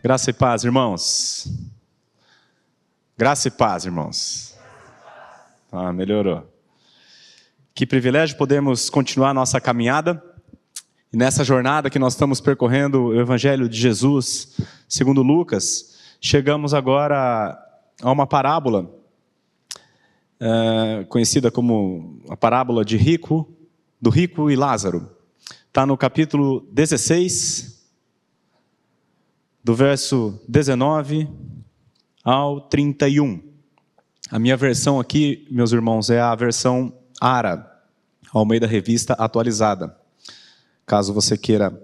Graça e paz, irmãos. Graça e paz, irmãos. Melhorou. Que privilégio podermos continuar nossa caminhada. E nessa jornada que nós estamos percorrendo o Evangelho de Jesus, segundo Lucas, chegamos agora a uma parábola, conhecida como a parábola do rico e Lázaro. Está no capítulo 16, do verso 19 ao 31. A minha versão aqui, meus irmãos, é a versão ARA, Almeida Revista Atualizada. Caso você queira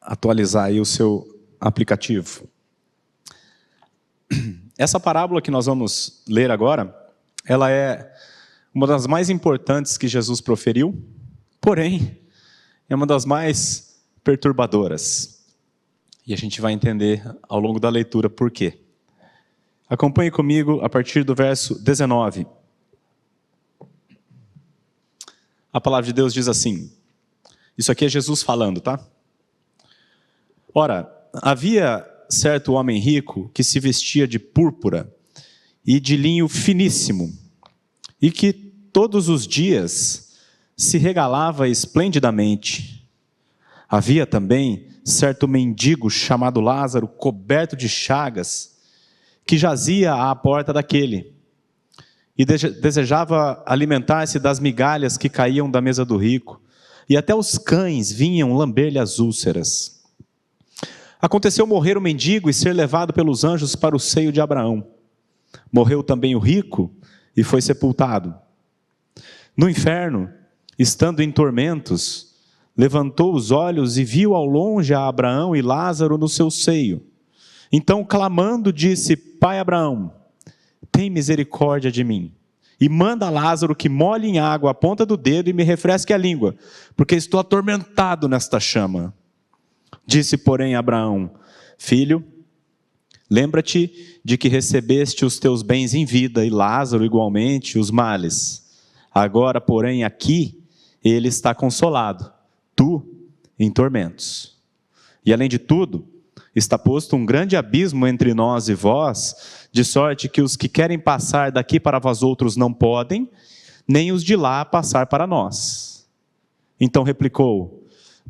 atualizar aí o seu aplicativo. Essa parábola que nós vamos ler agora, ela é uma das mais importantes que Jesus proferiu, porém, é uma das mais perturbadoras. E a gente vai entender ao longo da leitura por quê. Acompanhe comigo a partir do verso 19. A palavra de Deus diz assim, isso aqui é Jesus falando, tá? Ora, havia certo homem rico que se vestia de púrpura e de linho finíssimo, e que todos os dias se regalava esplendidamente. Havia também certo mendigo chamado Lázaro, coberto de chagas, que jazia à porta daquele, e desejava alimentar-se das migalhas que caíam da mesa do rico, e até os cães vinham lamber-lhe as úlceras. Aconteceu morrer o mendigo e ser levado pelos anjos para o seio de Abraão. Morreu também o rico e foi sepultado. No inferno, estando em tormentos, levantou os olhos e viu ao longe a Abraão e Lázaro no seu seio. Então, clamando, disse: Pai Abraão, tem misericórdia de mim, e manda Lázaro que molhe em água a ponta do dedo e me refresque a língua, porque estou atormentado nesta chama. Disse, porém, Abraão: Filho, lembra-te de que recebeste os teus bens em vida, e Lázaro igualmente os males. Agora, porém, aqui ele está consolado, tu em tormentos. E além de tudo, está posto um grande abismo entre nós e vós, de sorte que os que querem passar daqui para vós outros não podem, nem os de lá passar para nós. Então replicou: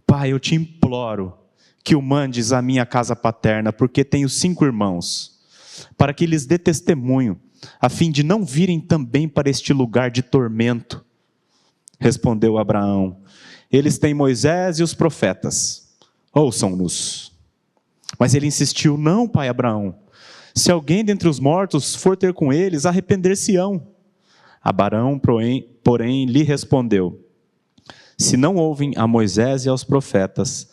Pai, eu te imploro que o mandes à minha casa paterna, porque tenho 5 irmãos, para que lhes dê testemunho, a fim de não virem também para este lugar de tormento. Respondeu Abraão: Eles têm Moisés e os profetas, ouçam-nos. Mas ele insistiu: Não, pai Abraão, se alguém dentre os mortos for ter com eles, arrepender-se-ão. Abraão, porém, lhe respondeu: Se não ouvem a Moisés e aos profetas,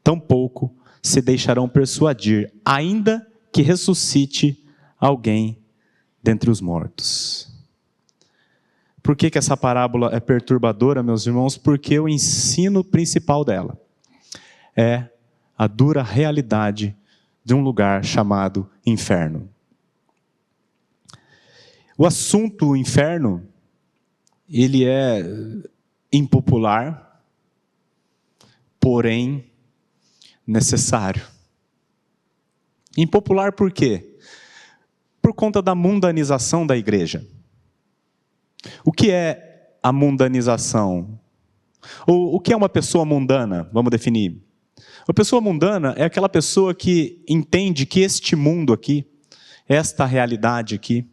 tampouco se deixarão persuadir, ainda que ressuscite alguém dentre os mortos. Por que essa parábola é perturbadora, meus irmãos? Porque o ensino principal dela é a dura realidade de um lugar chamado inferno. O assunto inferno, ele é impopular, porém necessário. Impopular por quê? Por conta da mundanização da igreja. O que é a mundanização? Ou o que é uma pessoa mundana? Vamos definir. Uma pessoa mundana é aquela pessoa que entende que este mundo aqui, esta realidade aqui,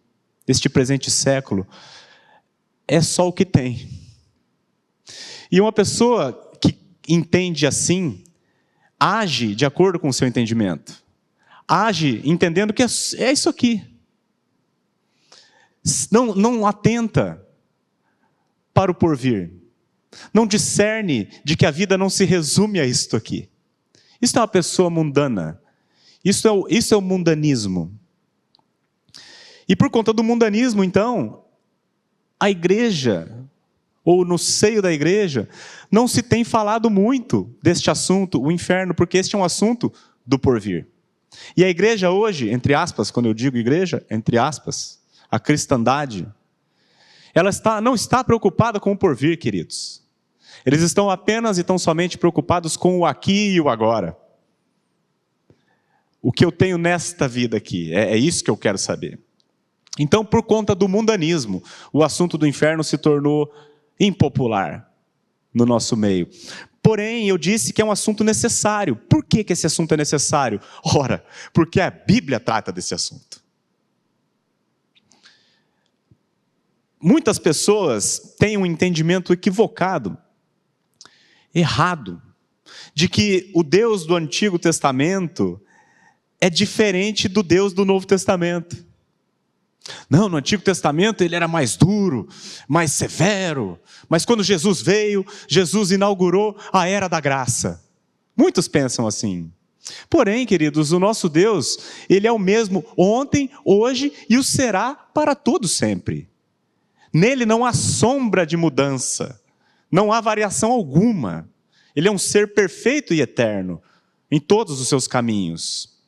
este presente século, é só o que tem. E uma pessoa que entende assim, age de acordo com o seu entendimento. Age entendendo que é isso aqui. Não atenta para o porvir. Não discerne de que a vida não se resume a isto aqui. Isso é uma pessoa mundana. Isso é o mundanismo. E por conta do mundanismo, então, a igreja, ou no seio da igreja, não se tem falado muito deste assunto, o inferno, porque este é um assunto do porvir. E a igreja hoje, entre aspas, quando eu digo igreja, entre aspas, a cristandade, ela não está preocupada com o porvir, queridos. Eles estão apenas e tão somente preocupados com o aqui e o agora. o que eu tenho nesta vida aqui? É isso que eu quero saber. Então, por conta do mundanismo, o assunto do inferno se tornou impopular no nosso meio. Porém, eu disse que é um assunto necessário. Por que esse assunto é necessário? Ora, porque a Bíblia trata desse assunto. Muitas pessoas têm um entendimento equivocado, errado, de que o Deus do Antigo Testamento é diferente do Deus do Novo Testamento. Não, no Antigo Testamento ele era mais duro, mais severo, mas quando Jesus veio, Jesus inaugurou a era da graça. Muitos pensam assim. Porém, queridos, o nosso Deus, ele é o mesmo ontem, hoje e o será para todo sempre. Nele não há sombra de mudança, não há variação alguma. Ele é um ser perfeito e eterno em todos os seus caminhos.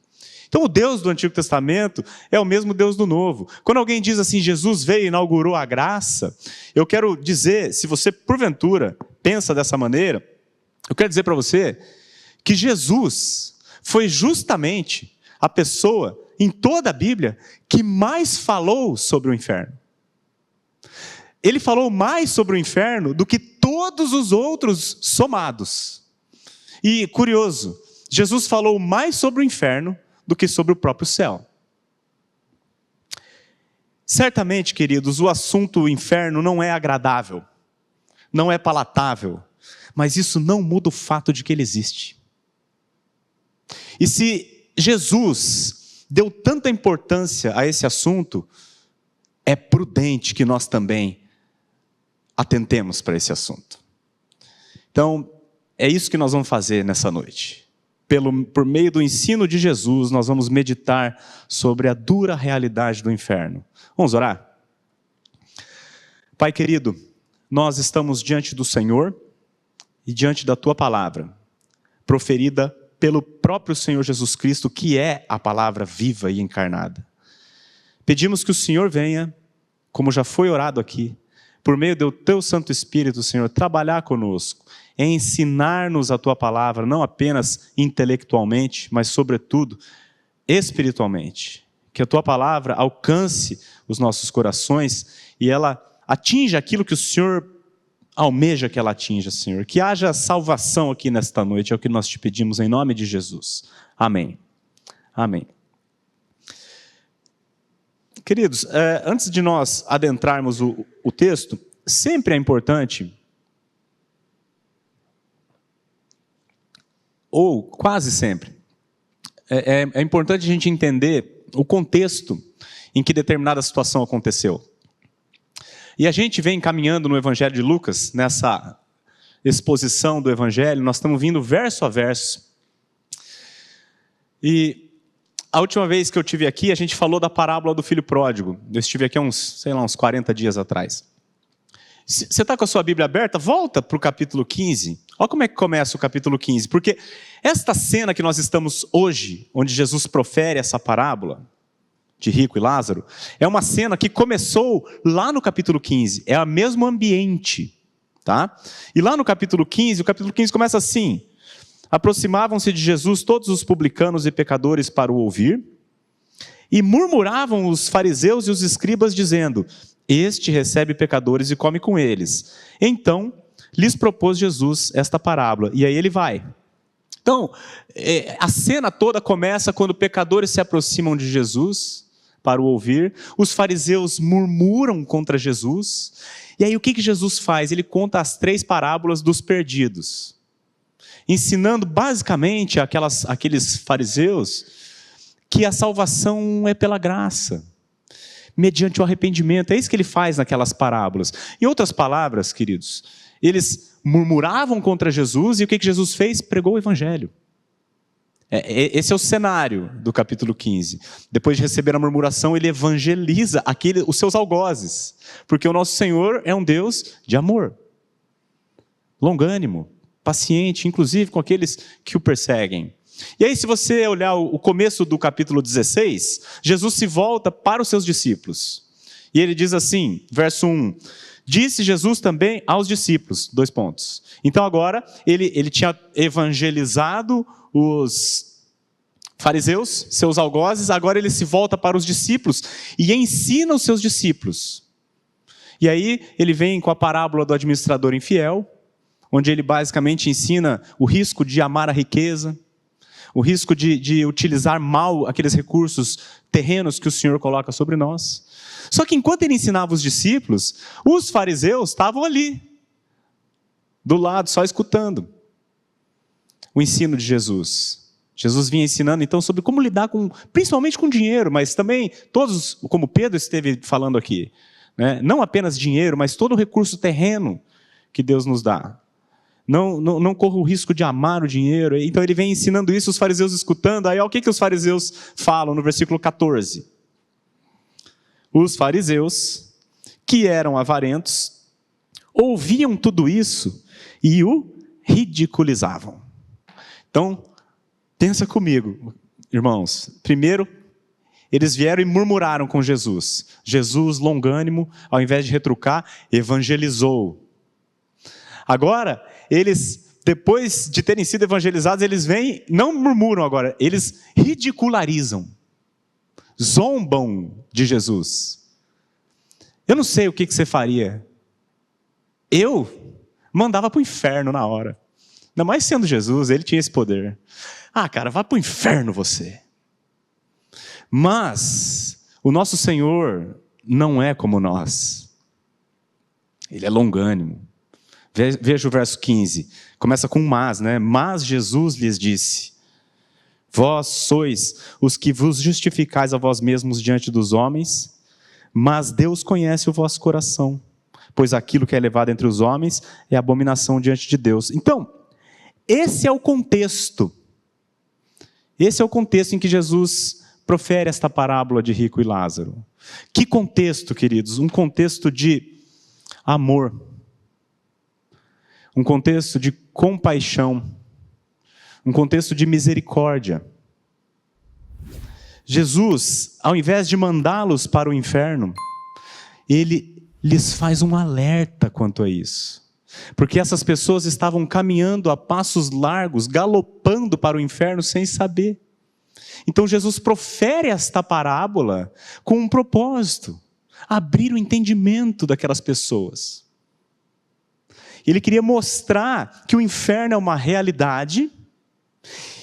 Então o Deus do Antigo Testamento é o mesmo Deus do Novo. Quando alguém diz assim, Jesus veio e inaugurou a graça, eu quero dizer, se você porventura pensa dessa maneira, eu quero dizer para você que Jesus foi justamente a pessoa em toda a Bíblia que mais falou sobre o inferno. Ele falou mais sobre o inferno do que todos os outros somados. E curioso, Jesus falou mais sobre o inferno do que sobre o próprio céu. Certamente, queridos, o assunto inferno não é agradável, não é palatável, mas isso não muda o fato de que ele existe. E se Jesus deu tanta importância a esse assunto, é prudente que nós também atentemos para esse assunto. Então, é isso que nós vamos fazer nessa noite. Por meio do ensino de Jesus, nós vamos meditar sobre a dura realidade do inferno. Vamos orar? Pai querido, nós estamos diante do Senhor e diante da Tua palavra, proferida pelo próprio Senhor Jesus Cristo, que é a palavra viva e encarnada. Pedimos que o Senhor venha, como já foi orado aqui, por meio do Teu Santo Espírito, Senhor, trabalhar conosco, ensinar-nos a Tua palavra, não apenas intelectualmente, mas sobretudo espiritualmente. Que a Tua palavra alcance os nossos corações e ela atinja aquilo que o Senhor almeja que ela atinja, Senhor. Que haja salvação aqui nesta noite, é o que nós te pedimos em nome de Jesus. Amém. Amém. Queridos, antes de nós adentrarmos o texto, sempre é importante, ou quase sempre, é importante a gente entender o contexto em que determinada situação aconteceu. E a gente vem caminhando no Evangelho de Lucas, nessa exposição do Evangelho, nós estamos vindo verso a verso. E a última vez que eu estive aqui, a gente falou da parábola do filho pródigo. Eu estive aqui há uns 40 dias atrás. Você está com a sua Bíblia aberta? Volta para o capítulo 15. Olha como é que começa o capítulo 15. Porque esta cena que nós estamos hoje, onde Jesus profere essa parábola de Rico e Lázaro, é uma cena que começou lá no capítulo 15. É o mesmo ambiente. Tá? E lá no capítulo 15, o capítulo 15 começa assim: aproximavam-se de Jesus todos os publicanos e pecadores para o ouvir, e murmuravam os fariseus e os escribas, dizendo: este recebe pecadores e come com eles. Então, lhes propôs Jesus esta parábola, e aí ele vai. Então, a cena toda começa quando pecadores se aproximam de Jesus para o ouvir, os fariseus murmuram contra Jesus, e aí o que Jesus faz? Ele conta as 3 parábolas dos perdidos, ensinando basicamente aqueles fariseus que a salvação é pela graça, mediante o arrependimento. É isso que ele faz naquelas parábolas. Em outras palavras, queridos, eles murmuravam contra Jesus e o que Jesus fez? Pregou o Evangelho. Esse é o cenário do capítulo 15. Depois de receber a murmuração, ele evangeliza os seus algozes, porque o nosso Senhor é um Deus de amor, longânimo, paciente, inclusive com aqueles que o perseguem. E aí, se você olhar o começo do capítulo 16, Jesus se volta para os seus discípulos. E ele diz assim, verso 1, disse Jesus também aos discípulos, 2 pontos. Então agora, ele tinha evangelizado os fariseus, seus algozes, agora ele se volta para os discípulos e ensina os seus discípulos. E aí ele vem com a parábola do administrador infiel, onde ele basicamente ensina o risco de amar a riqueza, o risco de utilizar mal aqueles recursos terrenos que o Senhor coloca sobre nós. Só que enquanto ele ensinava os discípulos, os fariseus estavam ali, do lado, só escutando o ensino de Jesus. Jesus vinha ensinando então sobre como lidar principalmente com dinheiro, mas também todos, como Pedro esteve falando aqui, né? Não apenas dinheiro, mas todo o recurso terreno que Deus nos dá. Não corra o risco de amar o dinheiro. Então ele vem ensinando isso, os fariseus escutando. Aí o que os fariseus falam no versículo 14? Os fariseus, que eram avarentos, ouviam tudo isso e o ridiculizavam. Então, pensa comigo, irmãos. Primeiro, eles vieram e murmuraram com Jesus. Jesus, longânimo, ao invés de retrucar, evangelizou. Agora, eles, depois de terem sido evangelizados, eles vêm, não murmuram agora, eles ridicularizam, zombam de Jesus. Eu não sei o que você faria. Eu mandava para o inferno na hora. Ainda mais sendo Jesus, ele tinha esse poder. Ah, cara, vá para o inferno você. Mas o nosso Senhor não é como nós. Ele é longânimo. Veja o verso 15, começa com mas, né? Mas Jesus lhes disse: vós sois os que vos justificais a vós mesmos diante dos homens, mas Deus conhece o vosso coração, pois aquilo que é elevado entre os homens é abominação diante de Deus. Então, esse é o contexto. Esse é o contexto em que Jesus profere esta parábola de rico e Lázaro. Que contexto, queridos? Um contexto de amor. Um contexto de compaixão, um contexto de misericórdia. Jesus, ao invés de mandá-los para o inferno, ele lhes faz um alerta quanto a isso. Porque essas pessoas estavam caminhando a passos largos, galopando para o inferno sem saber. Então Jesus profere esta parábola com um propósito: abrir o entendimento daquelas pessoas. Ele queria mostrar que o inferno é uma realidade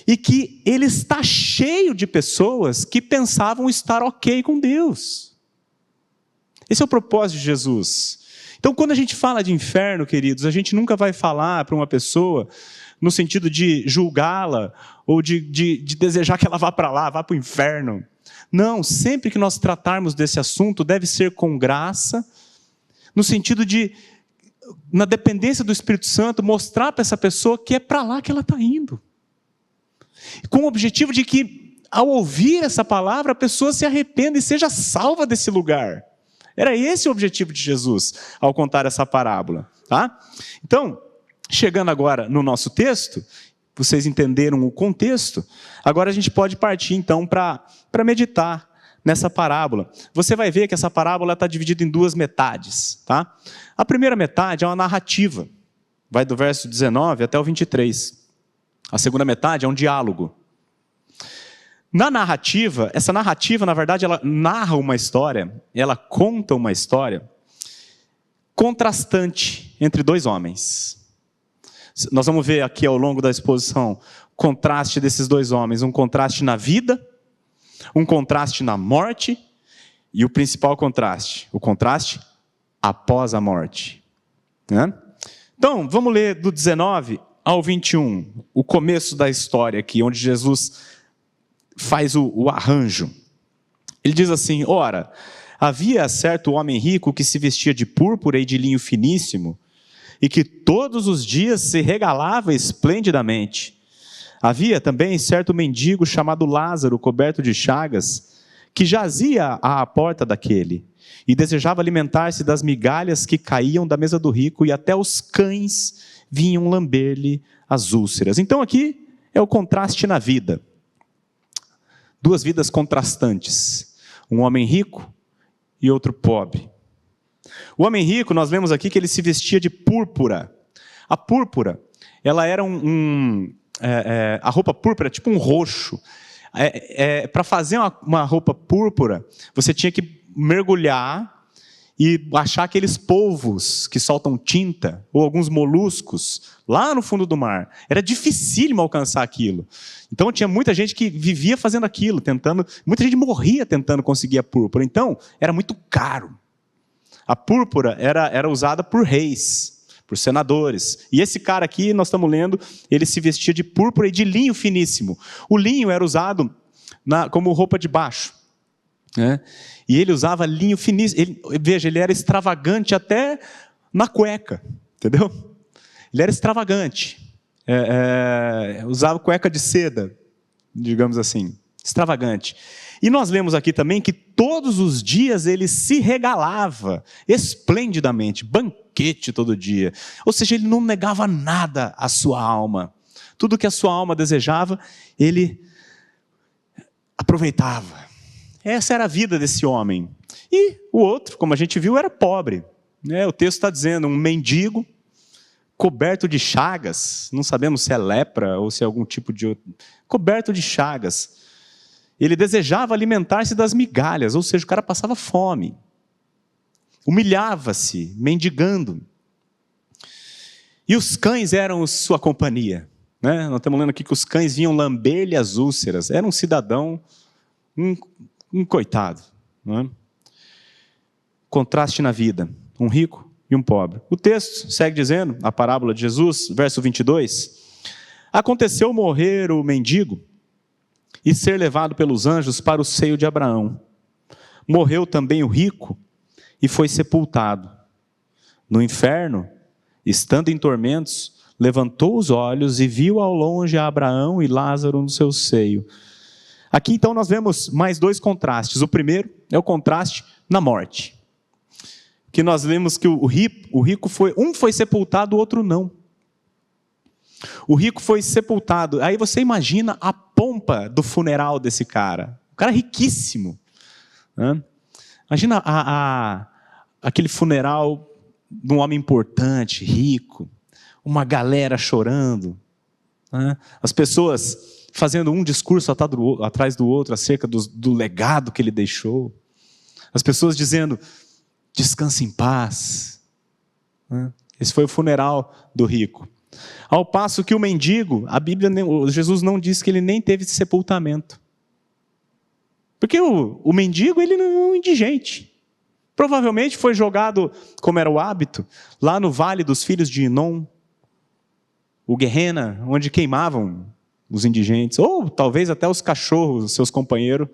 e que ele está cheio de pessoas que pensavam estar ok com Deus. Esse é o propósito de Jesus. Então, quando a gente fala de inferno, queridos, a gente nunca vai falar para uma pessoa no sentido de julgá-la ou de desejar que ela vá para lá, vá para o inferno. Não, sempre que nós tratarmos desse assunto, deve ser com graça, no sentido de, na dependência do Espírito Santo, mostrar para essa pessoa que é para lá que ela está indo. Com o objetivo de que, ao ouvir essa palavra, a pessoa se arrependa e seja salva desse lugar. Era esse o objetivo de Jesus, ao contar essa parábola. Tá? Então, chegando agora no nosso texto, vocês entenderam o contexto, agora a gente pode partir então para meditar nessa parábola. Você vai ver que essa parábola está dividida em duas metades. Tá? A primeira metade é uma narrativa, vai do verso 19 até o 23. A segunda metade é um diálogo. Na narrativa, essa narrativa, na verdade, ela narra uma história, ela conta uma história contrastante entre dois homens. Nós vamos ver aqui ao longo da exposição o contraste desses dois homens, um contraste na vida, um contraste na morte e o principal contraste, o contraste após a morte. Né? Então, vamos ler do 19 ao 21, o começo da história aqui, onde Jesus faz o arranjo. Ele diz assim: ora, havia certo homem rico que se vestia de púrpura e de linho finíssimo, e que todos os dias se regalava esplendidamente. Havia também certo mendigo chamado Lázaro, coberto de chagas, que jazia à porta daquele, e desejava alimentar-se das migalhas que caíam da mesa do rico, e até os cães vinham lamber-lhe as úlceras. Então aqui é o contraste na vida. Duas vidas contrastantes. Um homem rico e outro pobre. O homem rico, nós vemos aqui que ele se vestia de púrpura. A púrpura, ela era a roupa púrpura, tipo um roxo. Para fazer uma roupa púrpura, você tinha que mergulhar e achar aqueles polvos que soltam tinta, ou alguns moluscos, lá no fundo do mar. Era dificílimo alcançar aquilo. Então tinha muita gente que vivia fazendo aquilo, muita gente morria tentando conseguir a púrpura. Então, era muito caro. A púrpura era usada por reis, por senadores. E esse cara aqui, nós estamos lendo, ele se vestia de púrpura e de linho finíssimo. O linho era usado como roupa de baixo, né? E ele usava linho finíssimo. Veja, ele era extravagante até na cueca, entendeu? Ele era extravagante. Usava cueca de seda, digamos assim, extravagante. E nós lemos aqui também que todos os dias ele se regalava esplendidamente, banquete todo dia. Ou seja, ele não negava nada à sua alma. Tudo que a sua alma desejava, ele aproveitava. Essa era a vida desse homem. E o outro, como a gente viu, era pobre. O texto está dizendo, um mendigo, coberto de chagas, não sabemos se é lepra ou se é algum tipo de outro, coberto de chagas. Ele desejava alimentar-se das migalhas, ou seja, o cara passava fome. Humilhava-se, mendigando. E os cães eram sua companhia. Nós estamos lendo aqui que os cães vinham lamber-lhe as úlceras. Era um cidadão, um coitado. Contraste na vida, um rico e um pobre. O texto segue dizendo, a parábola de Jesus, verso 22, aconteceu morrer o mendigo e ser levado pelos anjos para o seio de Abraão. Morreu também o rico e foi sepultado. No inferno, estando em tormentos, levantou os olhos e viu ao longe a Abraão e Lázaro no seu seio. Aqui então nós vemos mais dois contrastes. O primeiro é o contraste na morte. Que nós vemos que o rico foi sepultado, o outro não. O rico foi sepultado. Aí você imagina a pompa do funeral desse cara. O cara riquíssimo. Imagina aquele funeral de um homem importante, rico. Uma galera chorando. As pessoas fazendo um discurso atrás do outro acerca do legado que ele deixou. As pessoas dizendo, descanse em paz. Esse foi o funeral do rico. Ao passo que o mendigo, Jesus não diz que ele nem teve sepultamento. Porque o mendigo, ele não é um indigente. Provavelmente foi jogado, como era o hábito, lá no vale dos filhos de Inom, o Guerrena, onde queimavam os indigentes, ou talvez até os cachorros, os seus companheiros,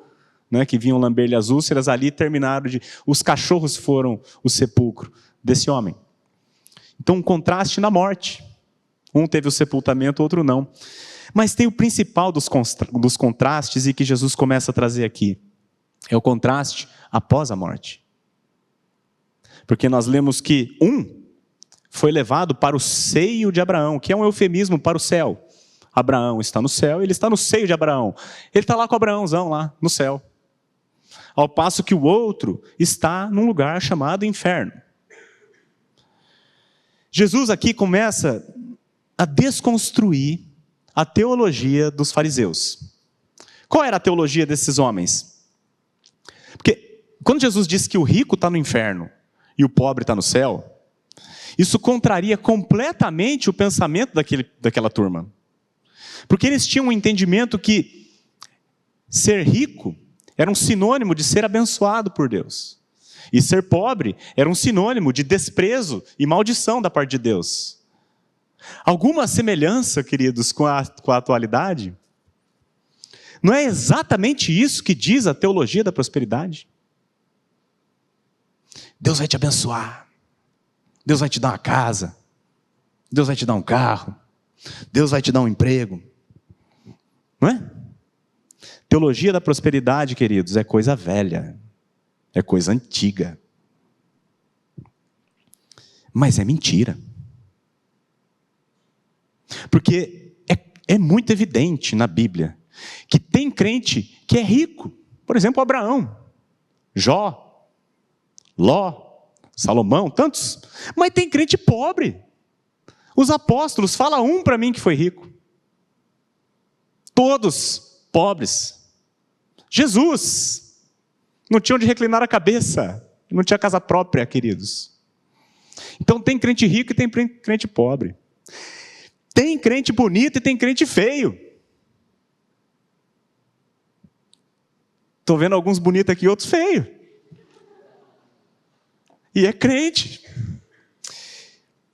que vinham lamber-lhe as úlceras, ali terminaram os cachorros foram o sepulcro desse homem. Então, um contraste na morte. Um teve o sepultamento, o outro não. Mas tem o principal dos contrastes e que Jesus começa a trazer aqui. É o contraste após a morte. Porque nós lemos que um foi levado para o seio de Abraão, que é um eufemismo para o céu. Abraão está no céu, ele está no seio de Abraão. Ele está lá com Abraãozão, lá no céu. Ao passo que o outro está num lugar chamado inferno. Jesus aqui começa a desconstruir a teologia dos fariseus. Qual era a teologia desses homens? Porque quando Jesus disse que o rico está no inferno e o pobre está no céu, isso contraria completamente o pensamento daquela turma. Porque eles tinham um entendimento que ser rico era um sinônimo de ser abençoado por Deus. E ser pobre era um sinônimo de desprezo e maldição da parte de Deus. Alguma semelhança, queridos, com a atualidade? Não é exatamente isso que diz a teologia da prosperidade? Deus vai te abençoar. Deus vai te dar uma casa. Deus vai te dar um carro. Deus vai te dar um emprego. Não é? Teologia da prosperidade, queridos, é coisa velha. É coisa antiga. Mas é mentira. Porque é muito evidente na Bíblia que tem crente que é rico. Por exemplo, Abraão, Jó, Ló, Salomão, tantos. Mas tem crente pobre. Os apóstolos, fala um para mim que foi rico. Todos pobres. Jesus. Não tinha onde reclinar a cabeça. Não tinha casa própria, queridos. Então tem crente rico e tem crente pobre. Tem crente bonito e tem crente feio. Estou vendo alguns bonitos aqui e outros feios. E é crente.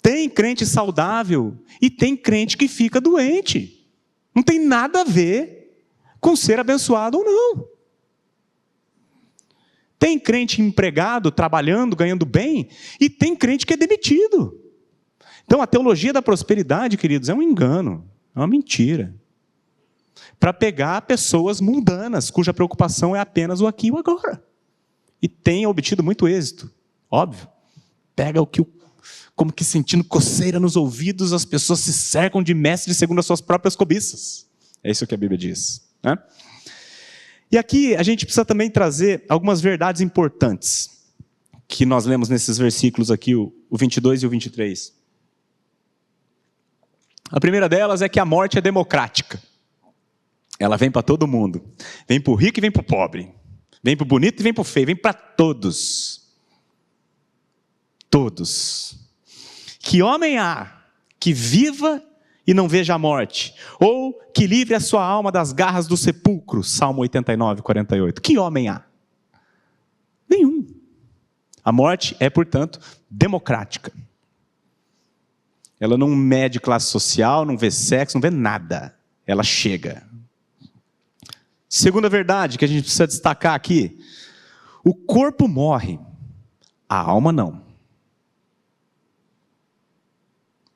Tem crente saudável e tem crente que fica doente. Não tem nada a ver com ser abençoado ou não. Tem crente empregado, trabalhando, ganhando bem, e tem crente que é demitido. Então a teologia da prosperidade, queridos, é um engano, é uma mentira. Para pegar pessoas mundanas, cuja preocupação é apenas o aqui e o agora. E tem obtido muito êxito, óbvio. Pega como que sentindo coceira nos ouvidos, as pessoas se cercam de mestres segundo as suas próprias cobiças. É isso que a Bíblia diz, né? E aqui a gente precisa também trazer algumas verdades importantes, que nós lemos nesses versículos aqui, o 22 e o 23. A primeira delas é que a morte é democrática. Ela vem para todo mundo. Vem para o rico e vem para o pobre. Vem para o bonito e vem para o feio. Vem para todos. Todos. Que homem há que viva e não veja a morte? Ou que livre a sua alma das garras do sepulcro? Salmo 89, 48. Que homem há? Nenhum. A morte é, portanto, democrática. Ela não mede classe social, não vê sexo, não vê nada. Ela chega. Segunda verdade que a gente precisa destacar aqui: o corpo morre, a alma não.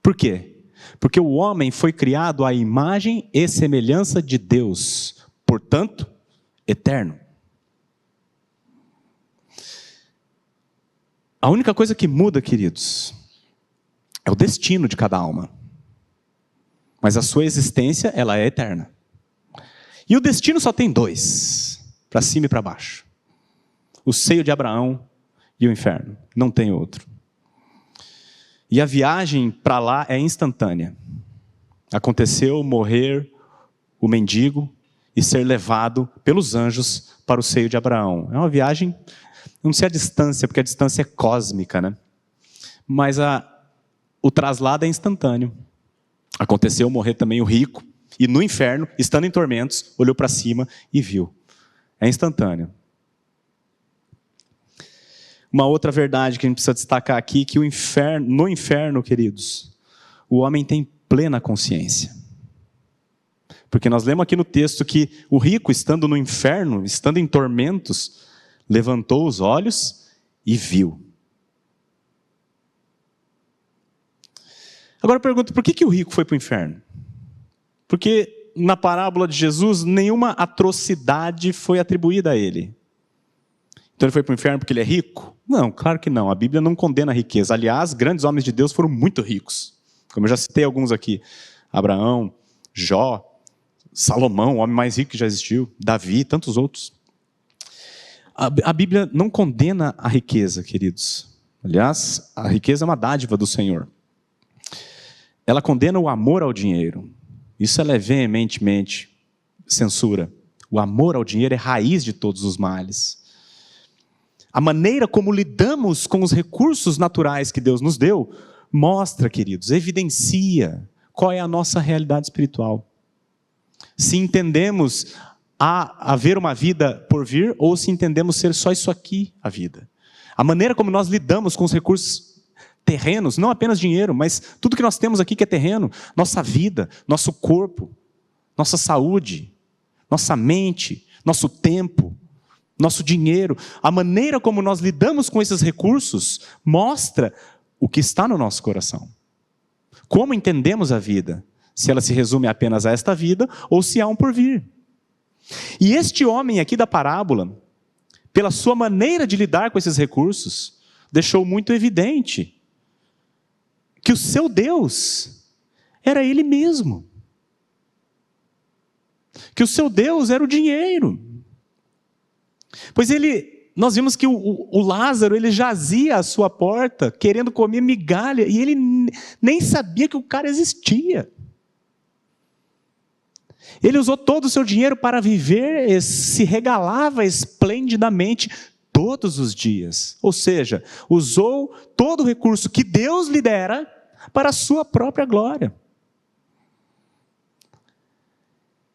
Por quê? Porque o homem foi criado à imagem e semelhança de Deus, portanto, eterno. A única coisa que muda, queridos, é o destino de cada alma. Mas a sua existência, ela é eterna. E o destino só tem dois, para cima e para baixo. O seio de Abraão e o inferno. Não tem outro. E a viagem para lá é instantânea. Aconteceu morrer o mendigo e ser levado pelos anjos para o seio de Abraão. É uma viagem, não sei a distância, porque a distância é cósmica, né? Mas o traslado é instantâneo. Aconteceu morrer também o rico, e no inferno, estando em tormentos, olhou para cima e viu. É instantâneo. Uma outra verdade que a gente precisa destacar aqui, que no inferno, queridos, o homem tem plena consciência. Porque nós lemos aqui no texto que o rico, estando no inferno, estando em tormentos, levantou os olhos e viu. Agora eu pergunto, por que o rico foi para o inferno? Porque na parábola de Jesus, nenhuma atrocidade foi atribuída a ele. Então ele foi para o inferno porque ele é rico? Não, claro que não. A Bíblia não condena a riqueza. Aliás, grandes homens de Deus foram muito ricos. Como eu já citei alguns aqui. Abraão, Jó, Salomão, o homem mais rico que já existiu, Davi e tantos outros. A Bíblia não condena a riqueza, queridos. Aliás, a riqueza é uma dádiva do Senhor. Ela condena o amor ao dinheiro. Isso ela é veementemente censura. O amor ao dinheiro é raiz de todos os males. A maneira como lidamos com os recursos naturais que Deus nos deu, mostra, queridos, evidencia qual é a nossa realidade espiritual. Se entendemos haver uma vida por vir, ou se entendemos ser só isso aqui a vida. A maneira como nós lidamos com os recursos terrenos, não apenas dinheiro, mas tudo que nós temos aqui que é terreno, nossa vida, nosso corpo, nossa saúde, nossa mente, nosso tempo, nosso dinheiro, a maneira como nós lidamos com esses recursos mostra o que está no nosso coração. Como entendemos a vida? Se ela se resume apenas a esta vida ou se há um porvir. E este homem aqui da parábola, pela sua maneira de lidar com esses recursos, deixou muito evidente que o seu Deus era ele mesmo. Que o seu Deus era o dinheiro. Pois nós vimos que o Lázaro, ele jazia à sua porta, querendo comer migalha, e ele nem sabia que o cara existia. Ele usou todo o seu dinheiro para viver, se regalava esplendidamente todos os dias. Ou seja, usou todo o recurso que Deus lhe dera para a sua própria glória.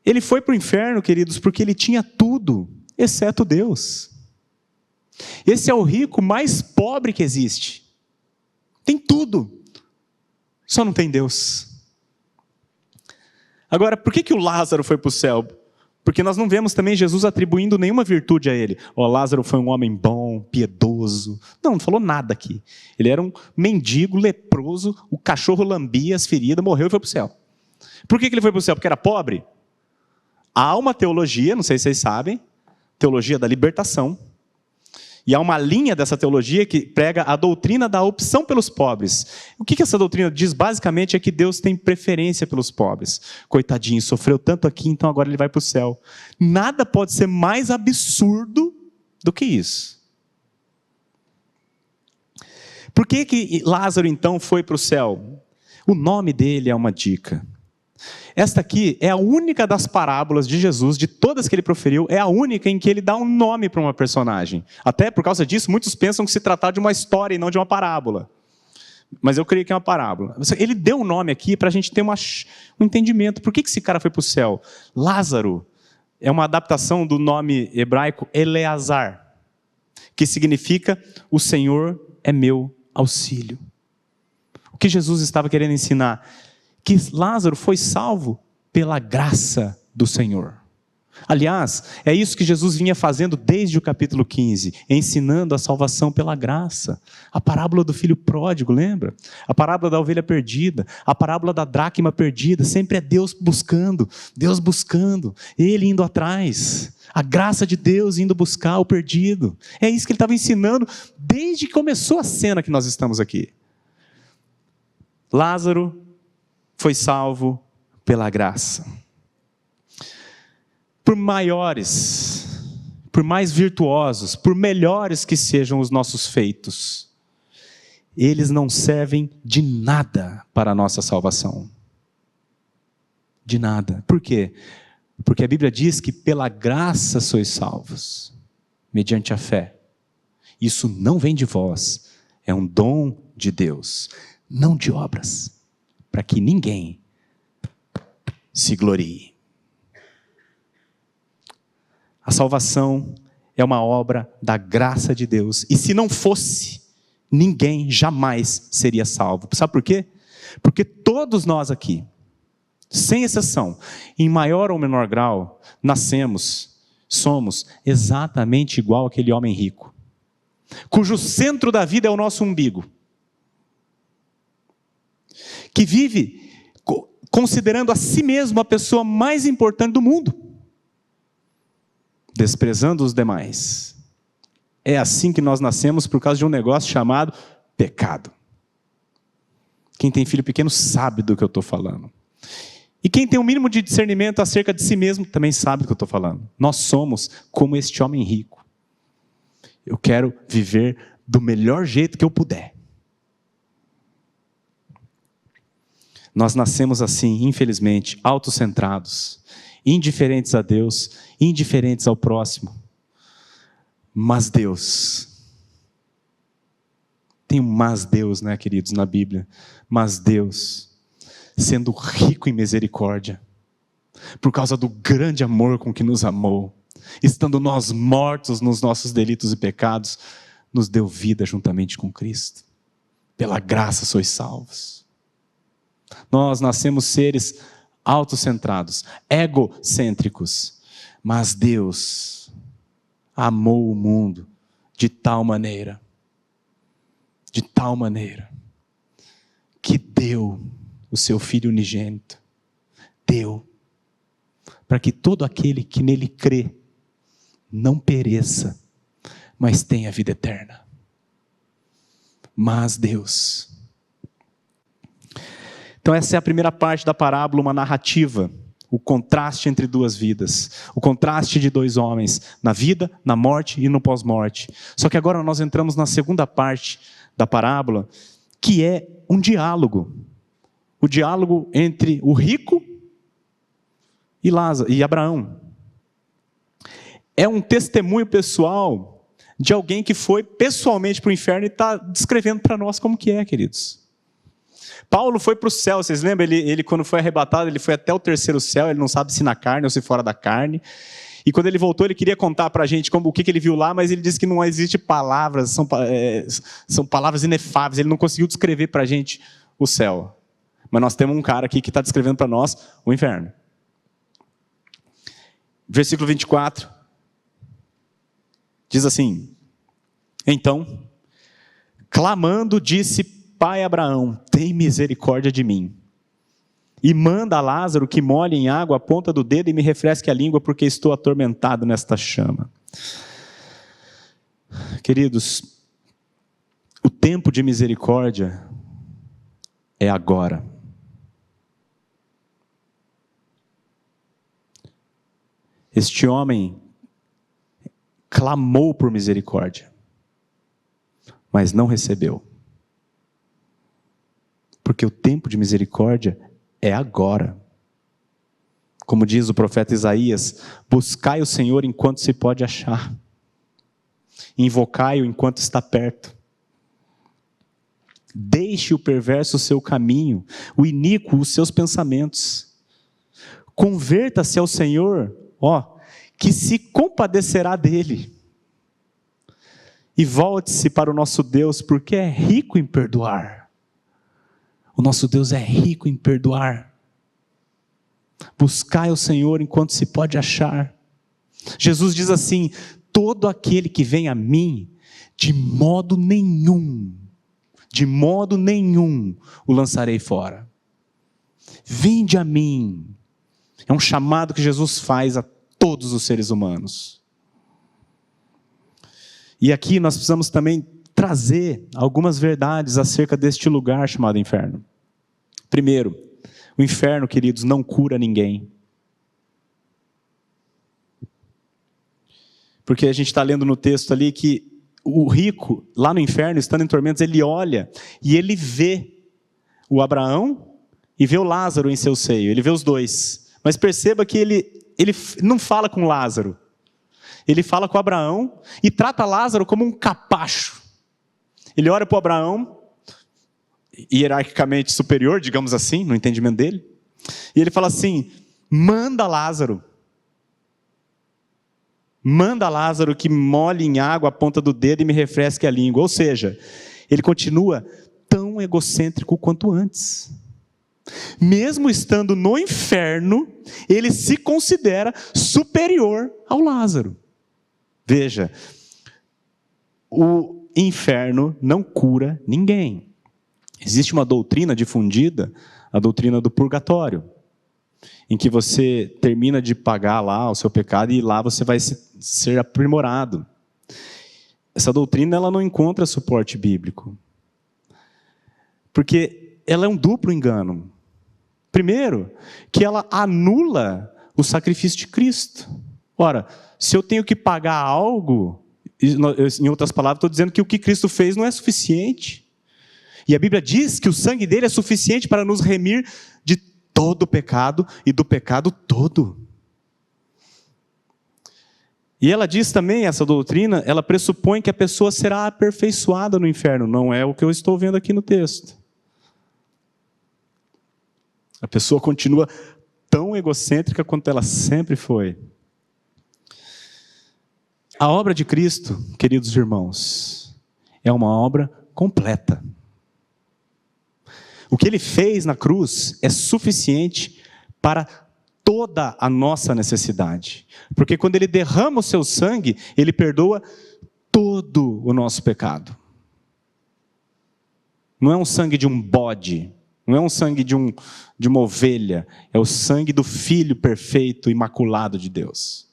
Ele foi para o inferno, queridos, porque ele tinha tudo, exceto Deus. Esse é o rico mais pobre que existe. Tem tudo, só não tem Deus. Agora, por que o Lázaro foi para o céu? Porque nós não vemos também Jesus atribuindo nenhuma virtude a ele. Lázaro foi um homem bom, piedoso. Não falou nada aqui. Ele era um mendigo, leproso, o cachorro lambia as feridas, morreu e foi para o céu. Por que ele foi para o céu? Porque era pobre? Há uma teologia, não sei se vocês sabem, teologia da libertação. E há uma linha dessa teologia que prega a doutrina da opção pelos pobres. O que essa doutrina diz? Basicamente é que Deus tem preferência pelos pobres. Coitadinho, sofreu tanto aqui, então agora ele vai para o céu. Nada pode ser mais absurdo do que isso. Por que Lázaro então foi para o céu? O nome dele é uma dica. Esta aqui é a única das parábolas de Jesus, de todas que ele proferiu, é a única em que ele dá um nome para uma personagem. Até por causa disso, muitos pensam que se tratar de uma história e não de uma parábola. Mas eu creio que é uma parábola. Ele deu um nome aqui para a gente ter um entendimento. Por que esse cara foi para o céu? Lázaro é uma adaptação do nome hebraico Eleazar, que significa o Senhor é meu auxílio. O que Jesus estava querendo ensinar? Que Lázaro foi salvo pela graça do Senhor. Aliás, é isso que Jesus vinha fazendo desde o capítulo 15, ensinando a salvação pela graça. A parábola do filho pródigo, lembra? A parábola da ovelha perdida, a parábola da dracma perdida, sempre é Deus buscando, Ele indo atrás. A graça de Deus indo buscar o perdido. É isso que ele estava ensinando desde que começou a cena que nós estamos aqui. Lázaro foi salvo pela graça. Por maiores, por mais virtuosos, por melhores que sejam os nossos feitos, eles não servem de nada para a nossa salvação. De nada. Por quê? Porque a Bíblia diz que pela graça sois salvos, mediante a fé. Isso não vem de vós, é um dom de Deus, não de obras, para que ninguém se glorie. A salvação é uma obra da graça de Deus, e se não fosse, ninguém jamais seria salvo. Sabe por quê? Porque todos nós aqui, sem exceção, em maior ou menor grau, somos exatamente igual àquele homem rico, cujo centro da vida é o nosso umbigo, que vive considerando a si mesmo a pessoa mais importante do mundo, desprezando os demais. É assim que nós nascemos por causa de um negócio chamado pecado. Quem tem filho pequeno sabe do que eu estou falando. E quem tem um mínimo de discernimento acerca de si mesmo também sabe do que eu estou falando. Nós somos como este homem rico. Eu quero viver do melhor jeito que eu puder. Nós nascemos assim, infelizmente, autocentrados, indiferentes a Deus, indiferentes ao próximo. Mas Deus, tem um mas Deus, né, queridos, na Bíblia. Mas Deus, sendo rico em misericórdia, por causa do grande amor com que nos amou, estando nós mortos nos nossos delitos e pecados, nos deu vida juntamente com Cristo. Pela graça sois salvos. Nós nascemos seres autocentrados, egocêntricos, mas Deus amou o mundo de tal maneira, que deu o seu Filho unigênito, para que todo aquele que nele crê, não pereça, mas tenha vida eterna. Mas Deus. Então essa é a primeira parte da parábola, uma narrativa, o contraste entre duas vidas, o contraste de dois homens, na vida, na morte e no pós-morte. Só que agora nós entramos na segunda parte da parábola, que é um diálogo. O diálogo entre o rico e Abraão. É um testemunho pessoal de alguém que foi pessoalmente para o inferno e está descrevendo para nós como que é, queridos. Paulo foi para o céu, vocês lembram? Ele quando foi arrebatado, ele foi até o terceiro céu, ele não sabe se na carne ou se fora da carne. E quando ele voltou, ele queria contar para a gente o que ele viu lá, mas ele disse que não existe palavras, são palavras inefáveis, ele não conseguiu descrever para a gente o céu. Mas nós temos um cara aqui que está descrevendo para nós o inferno. Versículo 24, diz assim: então, clamando, disse: Pai Abraão, tem misericórdia de mim, e manda a Lázaro que molhe em água a ponta do dedo e me refresque a língua, porque estou atormentado nesta chama. Queridos, o tempo de misericórdia é agora. Este homem clamou por misericórdia, mas não recebeu. Porque o tempo de misericórdia é agora. Como diz o profeta Isaías: buscai o Senhor enquanto se pode achar, invocai-o enquanto está perto. Deixe o perverso o seu caminho, o iníquo os seus pensamentos. Converta-se ao Senhor, que se compadecerá dele. E volte-se para o nosso Deus, porque é rico em perdoar. O nosso Deus é rico em perdoar. Buscai o Senhor enquanto se pode achar. Jesus diz assim: todo aquele que vem a mim, de modo nenhum o lançarei fora. Vinde a mim. É um chamado que Jesus faz a todos os seres humanos. E aqui nós precisamos também trazer algumas verdades acerca deste lugar chamado inferno. Primeiro, o inferno, queridos, não cura ninguém. Porque a gente está lendo no texto ali que o rico, lá no inferno, estando em tormentos, ele olha e ele vê o Abraão e vê o Lázaro em seu seio. Ele vê os dois. Mas perceba que ele não fala com Lázaro. Ele fala com Abraão e trata Lázaro como um capacho. Ele olha para o Abraão, hierarquicamente superior, digamos assim, no entendimento dele. E ele fala assim: manda Lázaro que molhe em água a ponta do dedo e me refresque a língua. Ou seja, ele continua tão egocêntrico quanto antes. Mesmo estando no inferno, ele se considera superior ao Lázaro. Veja, o inferno não cura ninguém. Existe uma doutrina difundida, a doutrina do purgatório, em que você termina de pagar lá o seu pecado e lá você vai ser aprimorado. Essa doutrina ela não encontra suporte bíblico, porque ela é um duplo engano. Primeiro, que ela anula o sacrifício de Cristo. Ora, se eu tenho que pagar algo, em outras palavras, estou dizendo que o que Cristo fez não é suficiente. E a Bíblia diz que o sangue dele é suficiente para nos remir de todo o pecado e do pecado todo. E ela diz também, essa doutrina, ela pressupõe que a pessoa será aperfeiçoada no inferno. Não é o que eu estou vendo aqui no texto. A pessoa continua tão egocêntrica quanto ela sempre foi. A obra de Cristo, queridos irmãos, é uma obra completa. O que ele fez na cruz é suficiente para toda a nossa necessidade. Porque quando ele derrama o seu sangue, ele perdoa todo o nosso pecado. Não é um sangue de um bode, não é um sangue de uma ovelha, é o sangue do Filho perfeito, imaculado de Deus.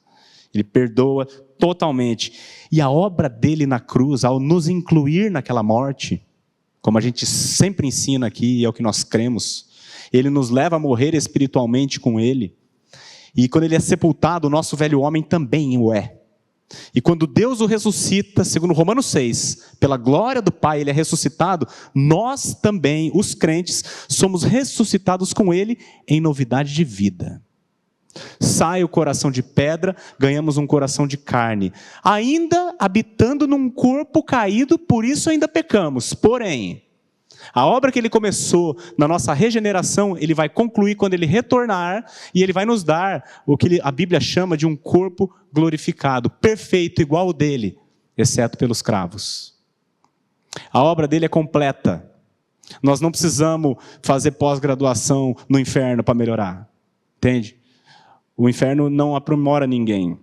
Ele perdoa totalmente. E a obra dele na cruz, ao nos incluir naquela morte, como a gente sempre ensina aqui, e é o que nós cremos, ele nos leva a morrer espiritualmente com ele. E quando ele é sepultado, o nosso velho homem também o é. E quando Deus o ressuscita, segundo Romanos 6, pela glória do Pai, ele é ressuscitado, nós também, os crentes, somos ressuscitados com ele em novidade de vida. Sai o coração de pedra, ganhamos um coração de carne. Ainda habitando num corpo caído, por isso ainda pecamos. Porém, a obra que ele começou na nossa regeneração, ele vai concluir quando ele retornar, e ele vai nos dar o que a Bíblia chama de um corpo glorificado, perfeito, igual ao dele, exceto pelos cravos. A obra dele é completa. Nós não precisamos fazer pós-graduação no inferno para melhorar. Entende? O inferno não aprimora ninguém.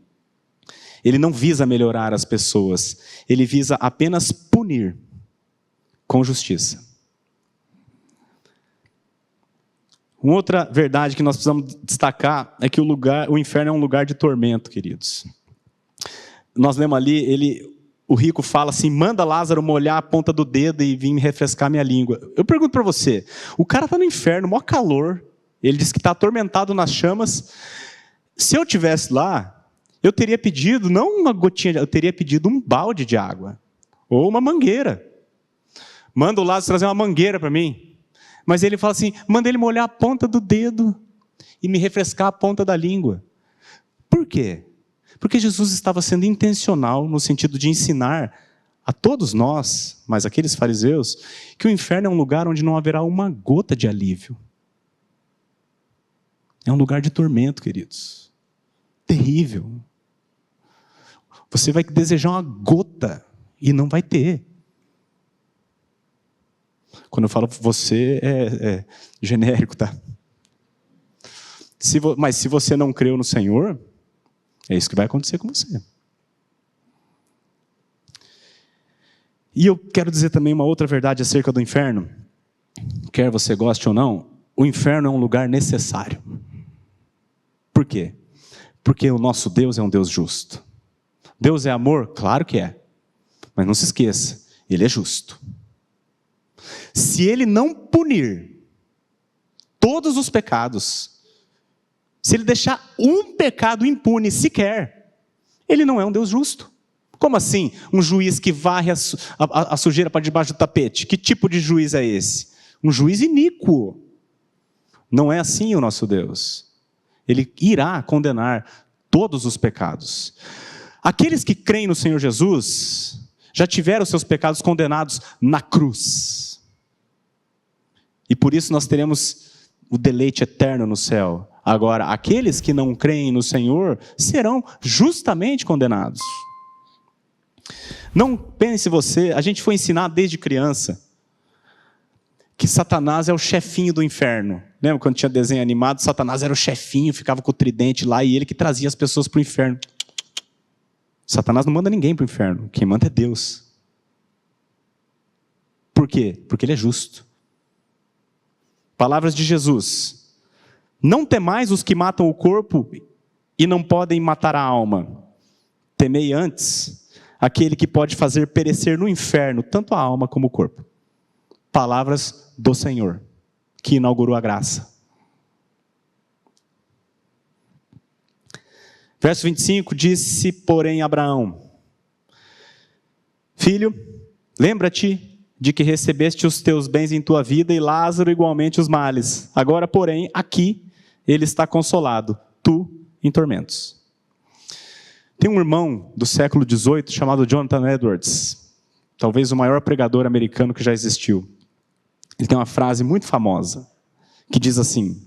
Ele não visa melhorar as pessoas. Ele visa apenas punir com justiça. Uma outra verdade que nós precisamos destacar é que o inferno é um lugar de tormento, queridos. Nós lemos ali, o rico fala assim, manda Lázaro molhar a ponta do dedo e vir me refrescar minha língua. Eu pergunto para você, o cara está no inferno, maior calor, ele diz que está atormentado nas chamas. Se eu estivesse lá, eu teria pedido, não uma gotinha, eu teria pedido um balde de água, ou uma mangueira. Manda o Lázaro trazer uma mangueira para mim. Mas ele fala assim, manda ele molhar a ponta do dedo e me refrescar a ponta da língua. Por quê? Porque Jesus estava sendo intencional no sentido de ensinar a todos nós, mas aqueles fariseus, que o inferno é um lugar onde não haverá uma gota de alívio. É um lugar de tormento, queridos. Terrível. Você vai desejar uma gota e não vai ter. Quando eu falo você, é genérico, tá? Mas se você não creu no Senhor, é isso que vai acontecer com você. E eu quero dizer também uma outra verdade acerca do inferno. Quer você goste ou não, o inferno é um lugar necessário. Por quê? Porque o nosso Deus é um Deus justo. Deus é amor? Claro que é. Mas não se esqueça, Ele é justo. Se Ele não punir todos os pecados, se Ele deixar um pecado impune sequer, Ele não é um Deus justo. Como assim? Um juiz que varre a sujeira para debaixo do tapete? Que tipo de juiz é esse? Um juiz iníquo. Não é assim o nosso Deus. Ele irá condenar todos os pecados. Aqueles que creem no Senhor Jesus já tiveram seus pecados condenados na cruz. E por isso nós teremos o deleite eterno no céu. Agora, aqueles que não creem no Senhor serão justamente condenados. Não pense você, a gente foi ensinado desde criança que Satanás é o chefinho do inferno. Lembra quando tinha desenho animado? Satanás era o chefinho, ficava com o tridente lá e ele que trazia as pessoas para o inferno. Satanás não manda ninguém para o inferno, quem manda é Deus. Por quê? Porque Ele é justo. Palavras de Jesus. Não temais os que matam o corpo e não podem matar a alma. Temei antes aquele que pode fazer perecer no inferno tanto a alma como o corpo. Palavras do Senhor, que inaugurou a graça. Verso 25, disse, porém, Abraão, filho, lembra-te de que recebeste os teus bens em tua vida e Lázaro igualmente os males. Agora, porém, aqui ele está consolado, tu em tormentos. Tem um irmão do século XVIII chamado Jonathan Edwards, talvez o maior pregador americano que já existiu. Ele tem uma frase muito famosa, que diz assim,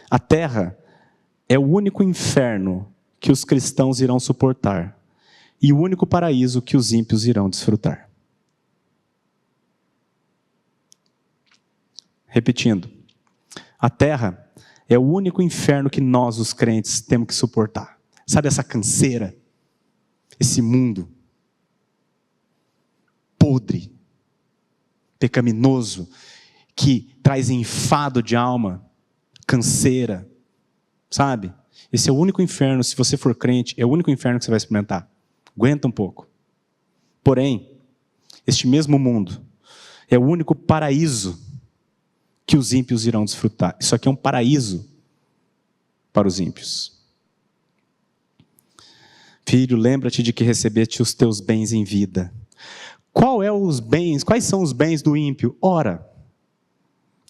a terra é o único inferno que os cristãos irão suportar, e o único paraíso que os ímpios irão desfrutar. Repetindo, a terra é o único inferno que nós, os crentes, temos que suportar. Sabe essa canseira? Esse mundo podre, pecaminoso, que traz enfado de alma, canseira, sabe? Esse é o único inferno, se você for crente, é o único inferno que você vai experimentar. Aguenta um pouco. Porém, este mesmo mundo é o único paraíso que os ímpios irão desfrutar. Isso aqui é um paraíso para os ímpios. Filho, lembra-te de que recebeste os teus bens em vida. Quais são os bens do ímpio? Ora,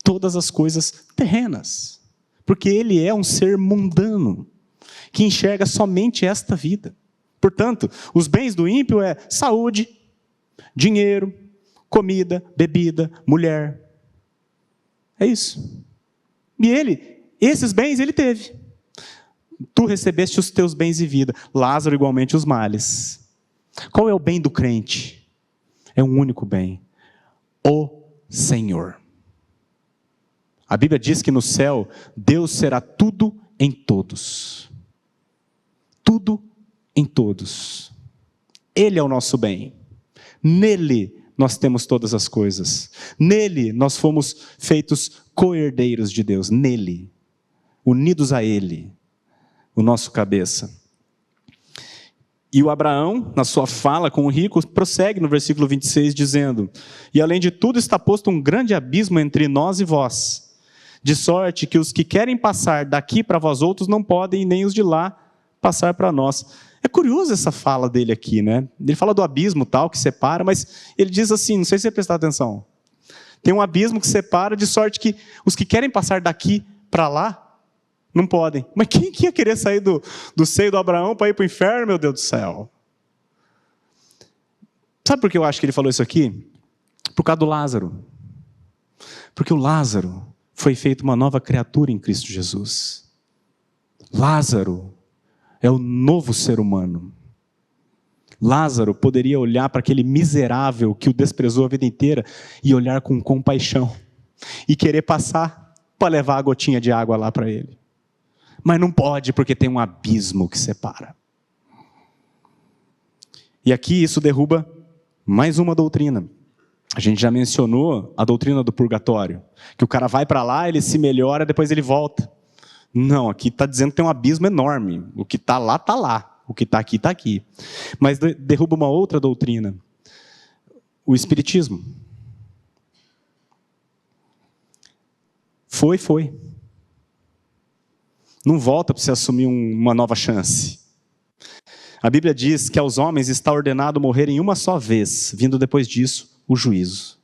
todas as coisas terrenas. Porque ele é um ser mundano, que enxerga somente esta vida. Portanto, os bens do ímpio é saúde, dinheiro, comida, bebida, mulher. É isso. E esses bens ele teve. Tu recebeste os teus bens e vida, Lázaro igualmente os males. Qual é o bem do crente? É um único bem: o Senhor. A Bíblia diz que no céu, Deus será tudo em todos. Tudo em todos. Ele é o nosso bem. Nele nós temos todas as coisas. Nele nós fomos feitos co-herdeiros de Deus. Nele. Unidos a Ele. O nosso cabeça. E o Abraão, na sua fala com o rico, prossegue no versículo 26, dizendo: e além de tudo está posto um grande abismo entre nós e vós, de sorte que os que querem passar daqui para vós outros não podem, nem os de lá passar para nós. É curioso essa fala dele aqui, né? Ele fala do abismo tal, que separa, mas ele diz assim, não sei se você prestar atenção, tem um abismo que separa, de sorte que os que querem passar daqui para lá, não podem. Mas quem que ia querer sair do seio do Abraão para ir para o inferno, meu Deus do céu? Sabe por que eu acho que ele falou isso aqui? Por causa do Lázaro. Porque o Lázaro foi feito uma nova criatura em Cristo Jesus. Lázaro é o novo ser humano. Lázaro poderia olhar para aquele miserável que o desprezou a vida inteira e olhar com compaixão e querer passar para levar a gotinha de água lá para ele. Mas não pode, porque tem um abismo que separa. E aqui isso derruba mais uma doutrina. A gente já mencionou a doutrina do purgatório, que o cara vai para lá, ele se melhora, depois ele volta. Não, aqui está dizendo que tem um abismo enorme. O que está lá, está lá. O que está aqui, está aqui. Mas derruba uma outra doutrina. O Espiritismo. Foi. Não volta para você assumir uma nova chance. A Bíblia diz que aos homens está ordenado morrer em uma só vez, vindo depois disso o juízo.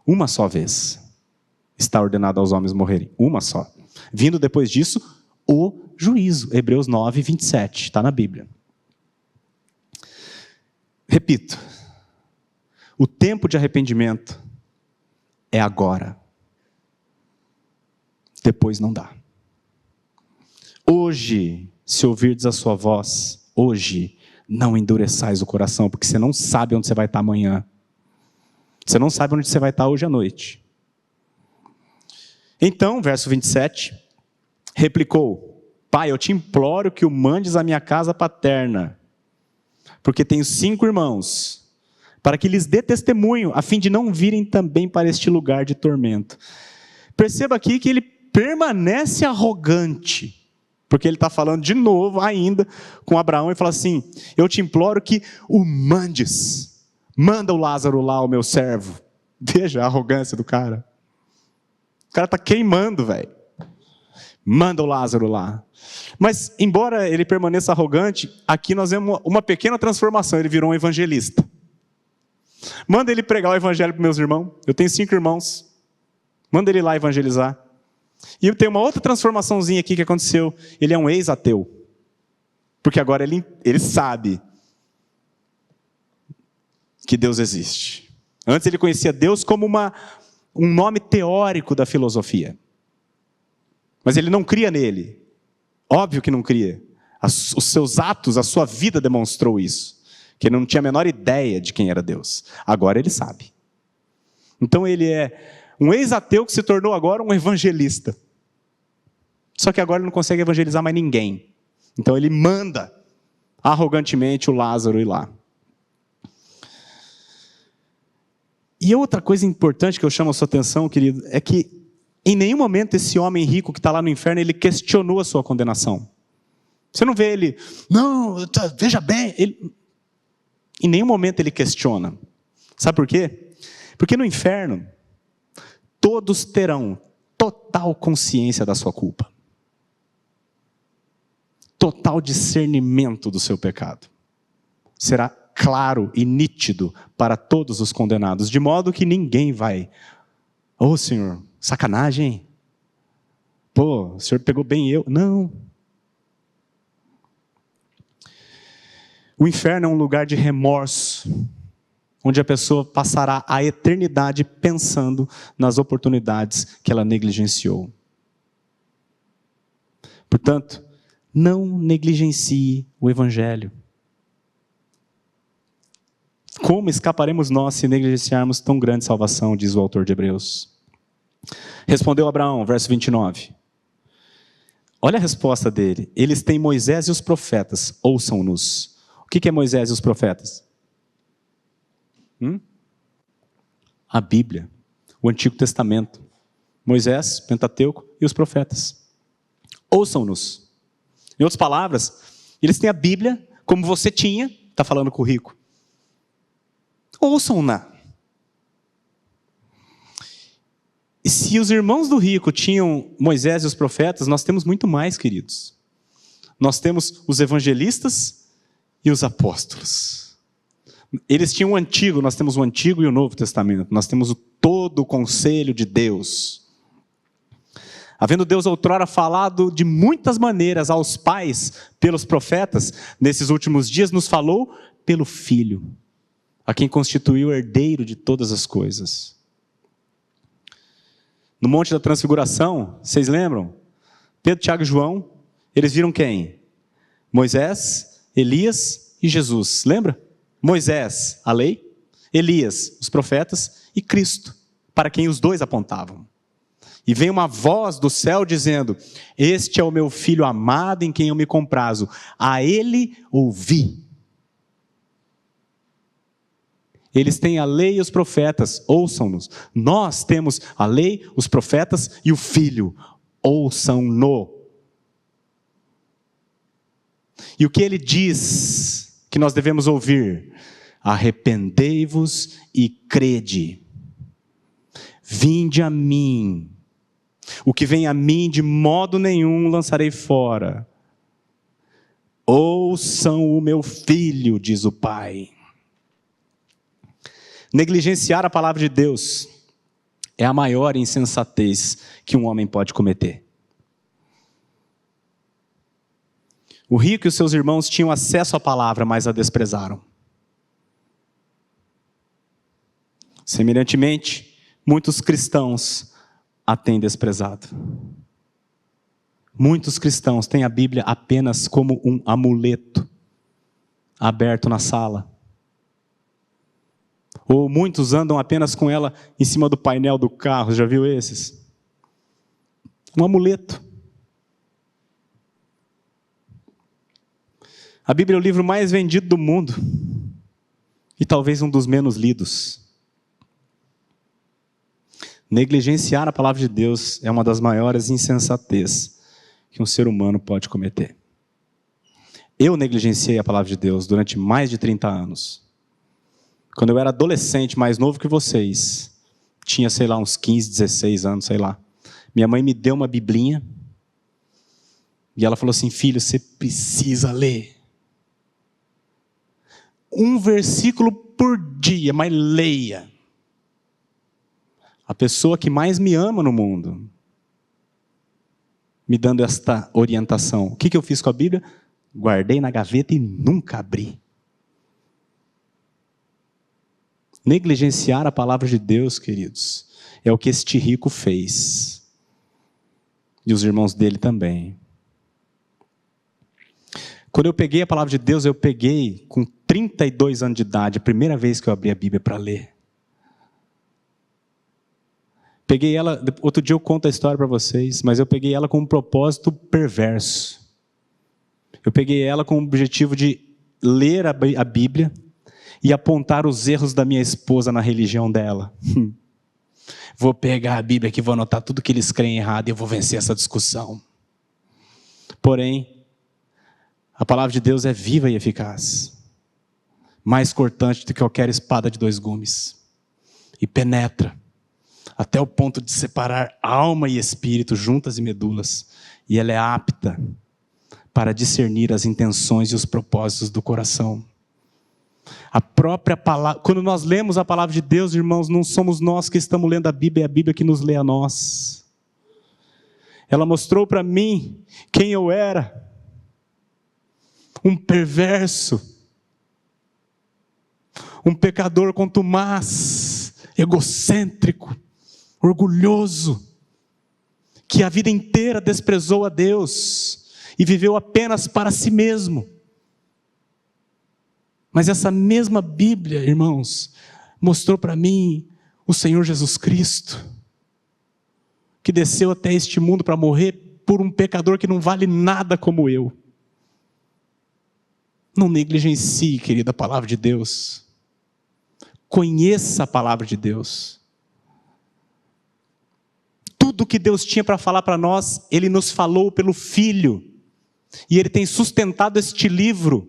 Uma só vez está ordenado aos homens morrerem, uma só. Vindo depois disso o juízo. Hebreus 9, 27, está na Bíblia. Repito, o tempo de arrependimento é agora. Depois não dá. Hoje, se ouvirdes a sua voz, hoje, não endureçais o coração, porque você não sabe onde você vai estar amanhã. Você não sabe onde você vai estar hoje à noite. Então, verso 27, replicou: Pai, eu te imploro que o mandes à minha casa paterna, porque tenho 5 irmãos, para que lhes dê testemunho, a fim de não virem também para este lugar de tormento. Perceba aqui que ele permanece arrogante, porque ele está falando de novo ainda com Abraão e fala assim: eu te imploro que o mandes, manda o Lázaro lá, o meu servo. Veja a arrogância do cara. O cara está queimando, velho. Manda o Lázaro lá. Mas, embora ele permaneça arrogante, aqui nós vemos uma pequena transformação. Ele virou um evangelista. Manda ele pregar o evangelho para meus irmãos. Eu tenho 5 irmãos. Manda ele lá evangelizar. E tem uma outra transformaçãozinha aqui que aconteceu. Ele é um ex-ateu. Porque agora ele sabe que Deus existe. Antes ele conhecia Deus como um nome teórico da filosofia. Mas ele não cria nele. Óbvio que não cria. Os seus atos, a sua vida demonstrou isso. Que ele não tinha a menor ideia de quem era Deus. Agora ele sabe. Então ele é um ex-ateu que se tornou agora um evangelista. Só que agora ele não consegue evangelizar mais ninguém. Então ele manda arrogantemente o Lázaro ir lá. E outra coisa importante que eu chamo a sua atenção, querido, é que em nenhum momento esse homem rico que está lá no inferno, ele questionou a sua condenação. Você não vê ele, não, veja bem, em nenhum momento ele questiona. Sabe por quê? Porque no inferno, todos terão total consciência da sua culpa. Total discernimento do seu pecado. Será claro e nítido para todos os condenados, de modo que ninguém vai, Senhor, sacanagem, hein? Pô, o senhor pegou bem eu. Não. O inferno é um lugar de remorso, onde a pessoa passará a eternidade pensando nas oportunidades que ela negligenciou. Portanto, não negligencie o Evangelho. Como escaparemos nós se negligenciarmos tão grande salvação, diz o autor de Hebreus. Respondeu Abraão, verso 29. Olha a resposta dele. Eles têm Moisés e os profetas, ouçam-nos. O que é Moisés e os profetas? A Bíblia, o Antigo Testamento. Moisés, Pentateuco e os profetas. Ouçam-nos. Em outras palavras, eles têm a Bíblia, como você tinha, está falando com o rico. Ouçam-na. E se os irmãos do rico tinham Moisés e os profetas, nós temos muito mais, queridos. Nós temos os evangelistas e os apóstolos. Eles tinham o Antigo, nós temos o Antigo e o Novo Testamento. Nós temos todo o conselho de Deus. Havendo Deus outrora falado de muitas maneiras aos pais pelos profetas, nesses últimos dias nos falou pelo Filho, a quem constituiu o herdeiro de todas as coisas. No Monte da Transfiguração, vocês lembram? Pedro, Tiago e João, eles viram quem? Moisés, Elias e Jesus. Lembra? Moisés, a lei, Elias, os profetas e Cristo, para quem os dois apontavam. E vem uma voz do céu dizendo: este é o meu filho amado em quem eu me comprazo, a ele ouvi. Eles têm a lei e os profetas, ouçam-nos. Nós temos a lei, os profetas e o Filho, ouçam-no. E o que ele diz que nós devemos ouvir? Arrependei-vos e crede. Vinde a mim. O que vem a mim, de modo nenhum lançarei fora. Ouçam o meu filho, diz o Pai. Negligenciar a palavra de Deus é a maior insensatez que um homem pode cometer. O rico e os seus irmãos tinham acesso à palavra, mas a desprezaram. Semelhantemente, muitos cristãos a têm desprezado. Muitos cristãos têm a Bíblia apenas como um amuleto aberto na sala. Ou muitos andam apenas com ela em cima do painel do carro, já viu esses? Um amuleto. A Bíblia é o livro mais vendido do mundo e talvez um dos menos lidos. Negligenciar a palavra de Deus é uma das maiores insensatez que um ser humano pode cometer. Eu negligenciei a palavra de Deus durante mais de 30 anos. Quando eu era adolescente, mais novo que vocês, tinha, sei lá, uns 15, 16 anos, sei lá. Minha mãe me deu uma biblinha e ela falou assim: filho, você precisa ler. Um versículo por dia, mas leia. A pessoa que mais me ama no mundo, me dando esta orientação. O que eu fiz com a Bíblia? Guardei na gaveta e nunca abri. Negligenciar a palavra de Deus, queridos, é o que este rico fez. E os irmãos dele também. Quando eu peguei a palavra de Deus, eu peguei com 32 anos de idade, a primeira vez que eu abri a Bíblia para ler. Peguei ela, outro dia eu conto a história para vocês, mas eu peguei ela com um propósito perverso. Eu peguei ela com o objetivo de ler a Bíblia e apontar os erros da minha esposa na religião dela. Vou pegar a Bíblia aqui, vou anotar tudo que eles creem errado e eu vou vencer essa discussão. Porém, a palavra de Deus é viva e eficaz, mais cortante do que qualquer espada de 2 gumes, e penetra até o ponto de separar alma e espírito, juntas e medulas, e ela é apta para discernir as intenções e os propósitos do coração. A própria palavra, quando nós lemos a palavra de Deus, irmãos, não somos nós que estamos lendo a Bíblia, é a Bíblia que nos lê a nós. Ela mostrou para mim quem eu era. Um perverso. Um pecador contumaz, egocêntrico, orgulhoso, que a vida inteira desprezou a Deus e viveu apenas para si mesmo. Mas essa mesma Bíblia, irmãos, mostrou para mim o Senhor Jesus Cristo, que desceu até este mundo para morrer por um pecador que não vale nada como eu. Não negligencie, querida, a palavra de Deus. Conheça a palavra de Deus. Tudo que Deus tinha para falar para nós, Ele nos falou pelo Filho. E Ele tem sustentado este livro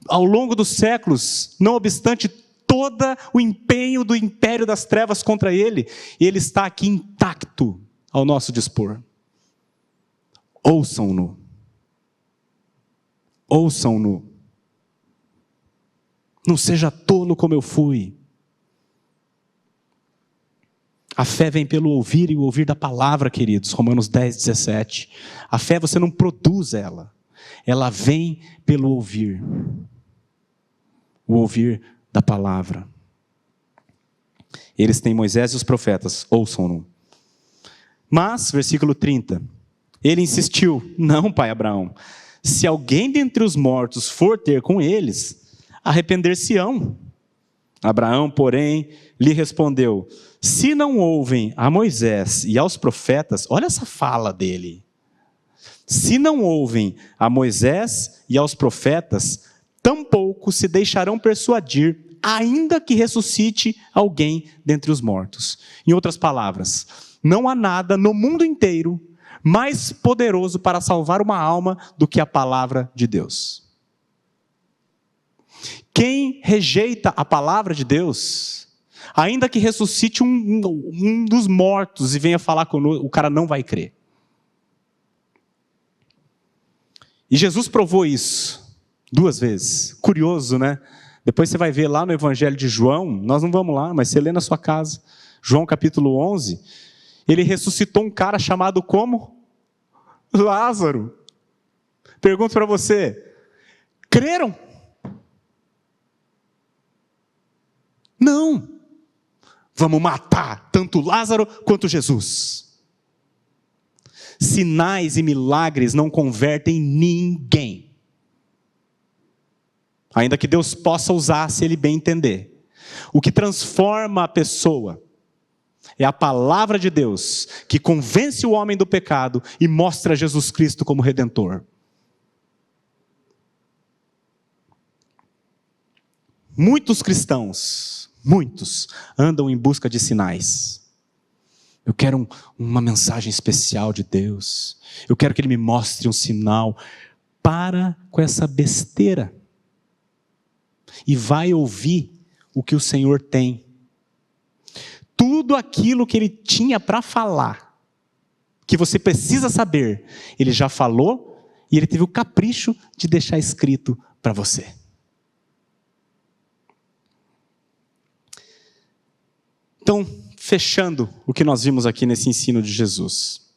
ao longo dos séculos, não obstante todo o empenho do império das trevas contra Ele, Ele está aqui intacto ao nosso dispor. Ouçam-no. Ouçam-no. Não seja tolo como eu fui. A fé vem pelo ouvir e o ouvir da palavra, queridos. Romanos 10, 17. A fé você não produz ela. Ela vem pelo ouvir. O ouvir da palavra. Eles têm Moisés e os profetas. Ouçam-no. Mas, versículo 30. Ele insistiu. Não, pai Abraão. Se alguém dentre os mortos for ter com eles, arrepender-se-ão. Abraão, porém, lhe respondeu: se não ouvem a Moisés e aos profetas, olha essa fala dele. Se não ouvem a Moisés e aos profetas, tampouco se deixarão persuadir, ainda que ressuscite alguém dentre os mortos. Em outras palavras, não há nada no mundo inteiro mais poderoso para salvar uma alma do que a palavra de Deus. Quem rejeita a palavra de Deus, ainda que ressuscite um dos mortos e venha falar conosco, o cara não vai crer. E Jesus provou isso 2 vezes. Curioso, né? Depois você vai ver lá no Evangelho de João, nós não vamos lá, mas você lê na sua casa, João capítulo 11, ele ressuscitou um cara chamado como? Lázaro. Pergunto para você, creram? Não. Vamos matar tanto Lázaro quanto Jesus. Sinais e milagres não convertem ninguém. Ainda que Deus possa usar, se Ele bem entender. O que transforma a pessoa é a palavra de Deus, que convence o homem do pecado e mostra Jesus Cristo como Redentor. Muitos cristãos, andam em busca de sinais. Eu quero uma mensagem especial de Deus. Eu quero que Ele me mostre um sinal. Para com essa besteira. E vai ouvir o que o Senhor tem. Tudo aquilo que Ele tinha para falar, que você precisa saber, Ele já falou e Ele teve o capricho de deixar escrito para você. Então, fechando o que nós vimos aqui nesse ensino de Jesus.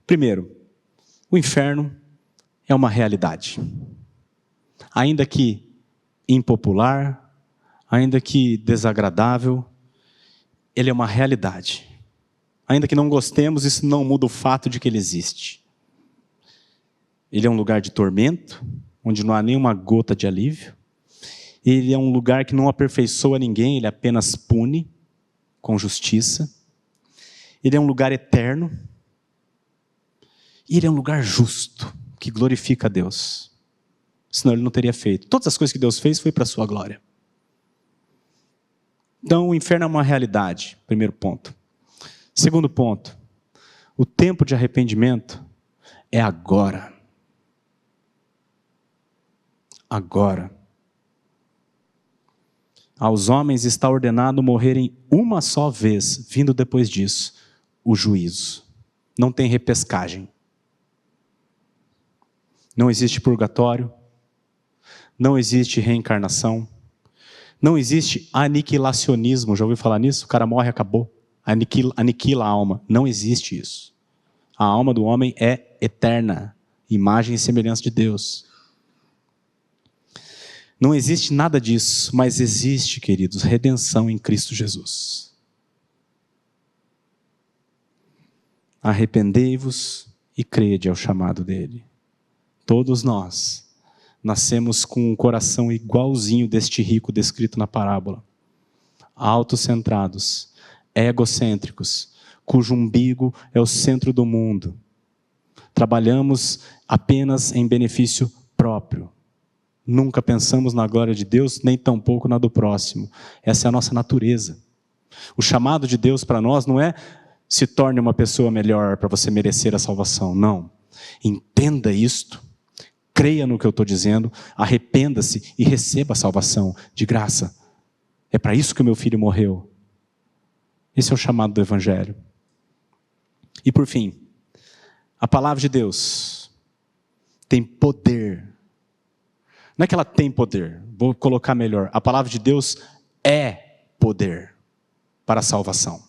Primeiro, o inferno é uma realidade. Ainda que impopular, ainda que desagradável, ele é uma realidade. Ainda que não gostemos, isso não muda o fato de que ele existe. Ele é um lugar de tormento, onde não há nenhuma gota de alívio. Ele é um lugar que não aperfeiçoa ninguém, ele apenas pune com justiça. Ele é um lugar eterno. E ele é um lugar justo, que glorifica a Deus. Senão ele não teria feito. Todas as coisas que Deus fez foi para a sua glória. Então o inferno é uma realidade, primeiro ponto. Segundo ponto, o tempo de arrependimento é agora. Agora. Aos homens está ordenado morrerem uma só vez, vindo depois disso o juízo. Não tem repescagem. Não existe purgatório. Não existe reencarnação. Não existe aniquilacionismo. Já ouviu falar nisso? O cara morre e acabou. Aniquila a alma. Não existe isso. A alma do homem é eterna, imagem e semelhança de Deus. Não existe nada disso, mas existe, queridos, redenção em Cristo Jesus. Arrependei-vos e crede ao chamado dele. Todos nós nascemos com um coração igualzinho deste rico descrito na parábola. Autocentrados, egocêntricos, cujo umbigo é o centro do mundo. Trabalhamos apenas em benefício próprio. Nunca pensamos na glória de Deus, nem tampouco na do próximo. Essa é a nossa natureza. O chamado de Deus para nós não é se torne uma pessoa melhor para você merecer a salvação. Não. Entenda isto. Creia no que eu estou dizendo. Arrependa-se e receba a salvação de graça. É para isso que o meu filho morreu. Esse é o chamado do Evangelho. E por fim, a palavra de Deus tem poder. Não é que ela tem poder, vou colocar melhor. A palavra de Deus é poder para a salvação.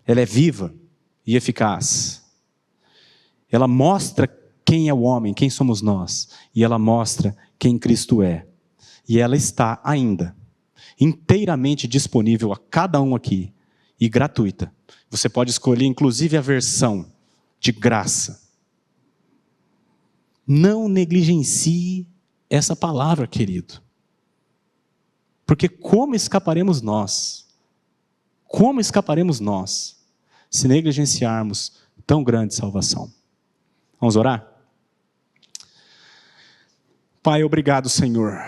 Ela é viva e eficaz. Ela mostra quem é o homem, quem somos nós. E ela mostra quem Cristo é. E ela está ainda inteiramente disponível a cada um aqui e gratuita. Você pode escolher inclusive a versão de graça. Não negligencie essa palavra, querido. Porque como escaparemos nós? Como escaparemos nós se negligenciarmos tão grande salvação? Vamos orar? Pai, obrigado, Senhor,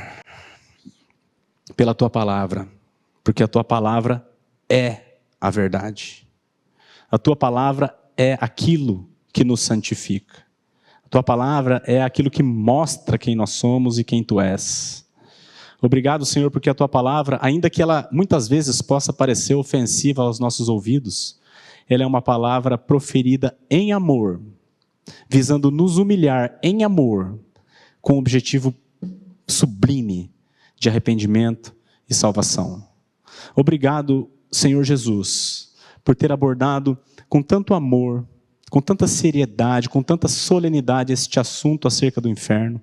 pela Tua palavra, porque a Tua palavra é a verdade. A Tua palavra é aquilo que nos santifica. A Tua palavra é aquilo que mostra quem nós somos e quem Tu és. Obrigado, Senhor, porque a Tua palavra, ainda que ela muitas vezes possa parecer ofensiva aos nossos ouvidos, ela é uma palavra proferida em amor, visando nos humilhar em amor, com o objetivo sublime de arrependimento e salvação. Obrigado, Senhor Jesus, por ter abordado com tanto amor, com tanta seriedade, com tanta solenidade este assunto acerca do inferno.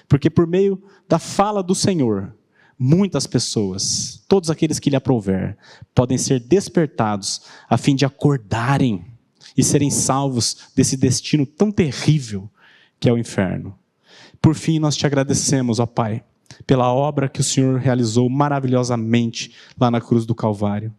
Porque por meio da fala do Senhor, muitas pessoas, todos aqueles que lhe aprouver, podem ser despertados a fim de acordarem e serem salvos desse destino tão terrível que é o inferno. Por fim, nós te agradecemos, ó Pai, pela obra que o Senhor realizou maravilhosamente lá na cruz do Calvário,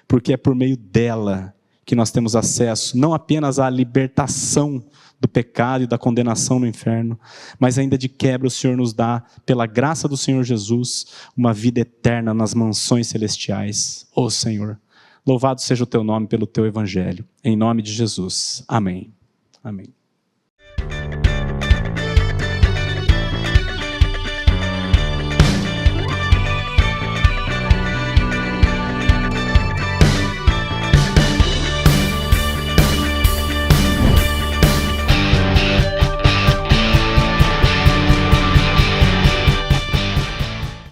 porque é por meio dela que nós temos acesso não apenas à libertação do pecado e da condenação no inferno, mas ainda de quebra o Senhor nos dá, pela graça do Senhor Jesus, uma vida eterna nas mansões celestiais. Ó Senhor, louvado seja o Teu nome pelo Teu Evangelho. Em nome de Jesus. Amém. Amém.